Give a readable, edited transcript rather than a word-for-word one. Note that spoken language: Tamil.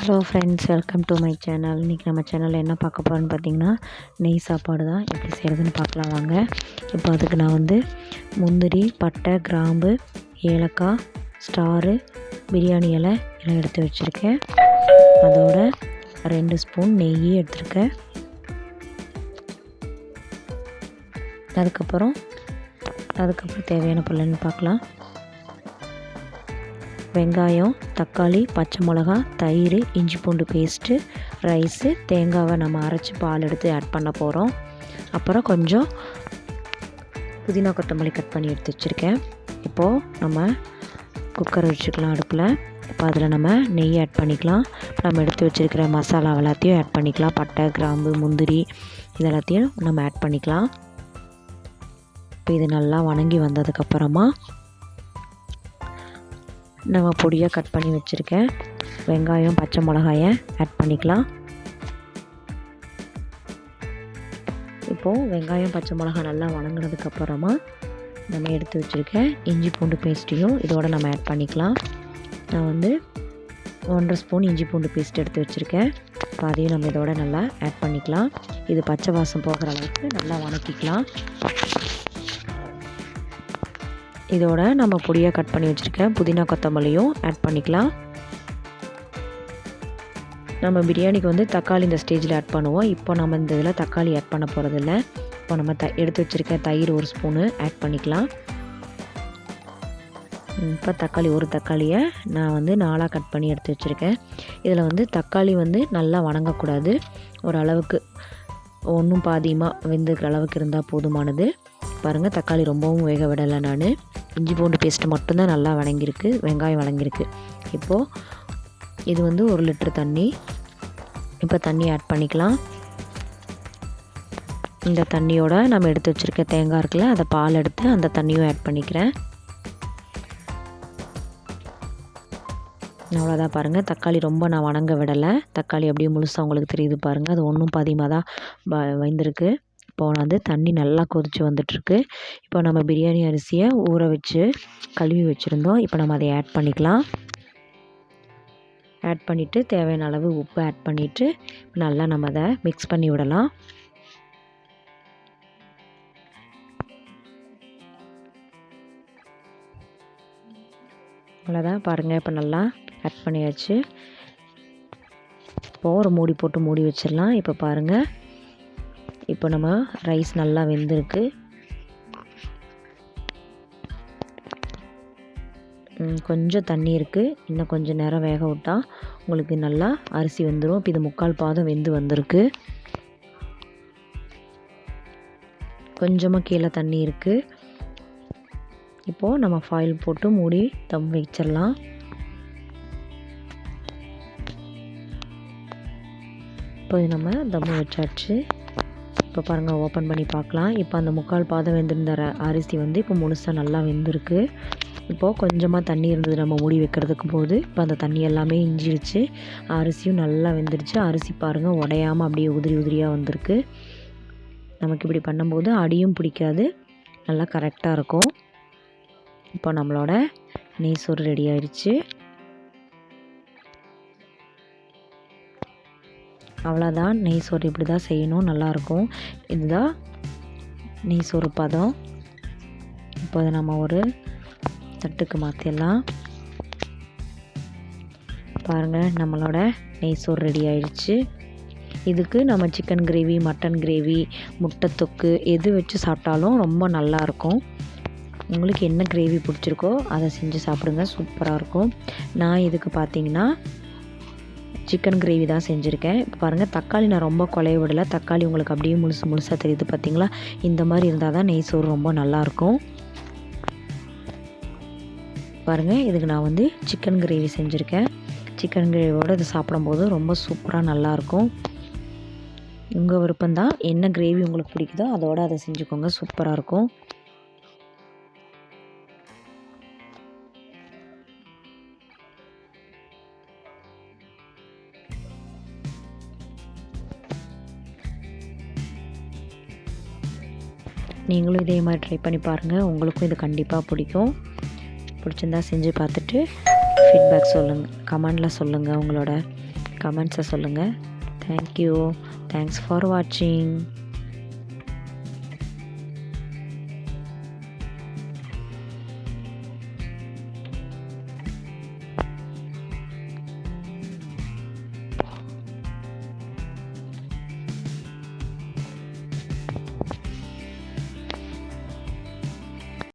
Hello friends, welcome to my channel. இன்றைக்கி நம்ம சேனலில் என்ன பார்க்க போகிறோன்னு பார்த்தீங்கன்னா, நெய் சாப்பாடு தான் எப்படி செய்கிறதுன்னு பார்க்கலாம் வாங்க. இப்போ அதுக்கு நான் முந்திரி, பட்டை, கிராம்பு, ஏலக்காய், ஸ்டாரு, பிரியாணி இலை எல்லாம் எடுத்து வச்சுருக்கேன். அதோட 2 ஸ்பூன் நெய் எடுத்துருக்கேன். அதுக்கப்புறம் தேவையான பொருள்னு பார்க்கலாம். வெங்காயம், தக்காளி, பச்சை மிளகா, தயிர், இஞ்சி பூண்டு பேஸ்ட்டு, ரைஸு, தேங்காவை நம்ம அரைச்சி பால் எடுத்து ஆட் பண்ண போகிறோம். அப்புறம் கொஞ்சம் புதினா கொத்தமல்லி கட் பண்ணி எடுத்து வச்சுருக்கேன். இப்போது நம்ம குக்கர் வச்சுக்கலாம் அடுப்பில். இப்போ அதில் நம்ம நெய் ஆட் பண்ணிக்கலாம். நம்ம எடுத்து வச்சுருக்கிற மசாலா எல்லாத்தையும் ஆட் பண்ணிக்கலாம். பட்டை, கிராம்பு, முந்திரி இதெல்லாத்தையும் நம்ம ஆட் பண்ணிக்கலாம். இப்போ இது நல்லா வணங்கி வந்ததுக்கப்புறமா நம்ம பொடியாக கட் பண்ணி வச்சுருக்கேன் வெங்காயம், பச்சை மிளகாயை ஆட் பண்ணிக்கலாம். இப்போது வெங்காயம், பச்சை மிளகாய் நல்லா வணங்கினதுக்கப்புறமா நம்ம எடுத்து வச்சுருக்கேன் இஞ்சி பூண்டு பேஸ்ட்டையும் இதோடு நம்ம ஆட் பண்ணிக்கலாம். நான் 1.5 ஸ்பூன் இஞ்சி பூண்டு பேஸ்ட் எடுத்து வச்சுருக்கேன். இப்போ அதையும் நம்ம இதோட நல்லா ஆட் பண்ணிக்கலாம். இது பச்சை வாசம் போகிற அளவுக்கு நல்லா வணக்கிக்கலாம். இதோட நம்ம பொடியாக கட் பண்ணி வச்சுருக்கேன் புதினா கொத்தமல்லியும் ஆட் பண்ணிக்கலாம். நம்ம பிரியாணிக்கு தக்காளி இந்த ஸ்டேஜில் ஆட் பண்ணுவோம். இப்போ நம்ம இந்த இதில் தக்காளி ஆட் பண்ண போகிறதில்ல. இப்போ நம்ம எடுத்து வச்சுருக்க தயிர் 1 ஸ்பூனு ஆட் பண்ணிக்கலாம். இப்போ ஒரு தக்காளியை நான் 4ஆக கட் பண்ணி எடுத்து வச்சுருக்கேன். இதில் தக்காளி நல்லா வணங்கக்கூடாது. ஓரளவுக்கு ஒன்றும் பாதியமாக வெந்துக்கிற அளவுக்கு இருந்தால் போதுமானது. பாருங்கள், தக்காளி ரொம்பவும் வேக விடலை. நான் இஞ்சி பூண்டு பேஸ்ட்டு மட்டும்தான் நல்லா வணங்கியிருக்கு, வெங்காயம் வணங்கியிருக்கு. இப்போது இது 1 லிட்டர் தண்ணி. இப்போ தண்ணி ஆட் பண்ணிக்கலாம். இந்த தண்ணியோட நம்ம எடுத்து வச்சுருக்க தேங்காய் இருக்குல்ல, அதை பால் எடுத்து அந்த தண்ணியும் ஆட் பண்ணிக்கிறேன். அவ்வளோதான். பாருங்கள், தக்காளி ரொம்ப நான் வணங்க விடலை. தக்காளி அப்படியே முழுசாக உங்களுக்கு தெரியுது பாருங்கள். அது ஒன்றும் பாதியமாக தான் வெந்திருக்கு. இப்போது தண்ணி நல்லா கொதித்து வந்துட்டுருக்கு. இப்போ நம்ம பிரியாணி அரிசியை ஊற வச்சு கழுவி வச்சுருந்தோம். இப்போ நம்ம அதை ஆட் பண்ணிக்கலாம். ஆட் பண்ணிவிட்டு தேவையான அளவு உப்பு ஆட் பண்ணிவிட்டு நல்லா நம்ம அதை மிக்ஸ் பண்ணி விடலாம். அவ்வளோதான். பாருங்கள், இப்போ நல்லா ஆட் பண்ணியாச்சு. இப்போது ஒரு மூடி போட்டு மூடி வச்சிடலாம். இப்போ பாருங்கள், இப்போ நம்ம ரைஸ் நல்லா வெந்திருக்கு. கொஞ்சம் தண்ணி இருக்குது. இன்னும் கொஞ்சம் நேரம் வேக விட்டால் உங்களுக்கு நல்லா அரிசி வெந்துடும். இப்போ இது 3/4 பாதம் வெந்து வந்திருக்கு. கொஞ்சமாக கீழே தண்ணி இருக்குது. இப்போது நம்ம ஃபாயில் போட்டு மூடி தம் வச்சிடலாம். இப்போ நம்ம தம் வச்சாச்சு. இப்போ பாருங்கள், ஓப்பன் பண்ணி பார்க்கலாம். இப்போ அந்த 3/4 பாதம் வெந்திருந்த அரிசி இப்போ முழுசாக நல்லா வெந்திருக்கு. இப்போது கொஞ்சமாக தண்ணி இருந்தது நம்ம மூடி வைக்கிறதுக்கு போது. இப்போ அந்த தண்ணி எல்லாமே இஞ்சிடுச்சு. அரிசியும் நல்லா வெந்துருச்சு. அரிசி பாருங்கள், உடையாமல் அப்படியே உதிரி உதிரியாக வந்திருக்கு. நமக்கு இப்படி பண்ணும்போது அடியும் பிடிக்காது, நல்லா கரெக்டாக இருக்கும். இப்போ நம்மளோட நெய் சோறு ரெடி ஆயிடுச்சு. அவ்வளோதான். நெய் சோறு இப்படி தான் செய்யணும், நல்லாயிருக்கும். இதுதான் நெய் சோறு பதம். இப்போ அதை நம்ம ஒரு தட்டுக்கு மாற்றிடலாம். பாருங்கள், நம்மளோட நெய் சோறு ரெடி ஆயிடுச்சு. இதுக்கு நம்ம சிக்கன் கிரேவி, மட்டன் கிரேவி, முட்டை தொக்கு எது வச்சு சாப்பிட்டாலும் ரொம்ப நல்லாயிருக்கும். உங்களுக்கு என்ன கிரேவி பிடிச்சிருக்கோ அதை செஞ்சு சாப்பிடுங்க, சூப்பராக இருக்கும். நான் இதுக்கு பார்த்தீங்கன்னா சிக்கன் கிரேவி தான் செஞ்சுருக்கேன். இப்போ பாருங்கள், தக்காளி நான் ரொம்ப குழைய விடலை. தக்காளி உங்களுக்கு அப்படியே முழுசாக தெரியுது பார்த்தீங்களா? இந்த மாதிரி இருந்தால் தான் நெய் சோறு ரொம்ப நல்லாயிருக்கும். பாருங்கள், இதுக்கு நான் சிக்கன் கிரேவி செஞ்சுருக்கேன். சிக்கன் கிரேவியோடு இது சாப்பிடும்போது ரொம்ப சூப்பராக நல்லாயிருக்கும். உங்கள் விருப்பம்தான், என்ன கிரேவி உங்களுக்கு பிடிக்குதோ அதோடு அதை செஞ்சுக்கோங்க, சூப்பராக இருக்கும். நீங்களும் இதே மாதிரி ட்ரை பண்ணி பாருங்கள். உங்களுக்கும் இது கண்டிப்பாக பிடிக்கும். பிடிச்சிருந்தா செஞ்சு பார்த்துட்டு ஃபீட்பேக் சொல்லுங்கள், கமெண்டில் சொல்லுங்கள் உங்களோட கமெண்ட்ஸை சொல்லுங்கள். தேங்க்யூ. தேங்க்ஸ் ஃபார் வாட்சிங்.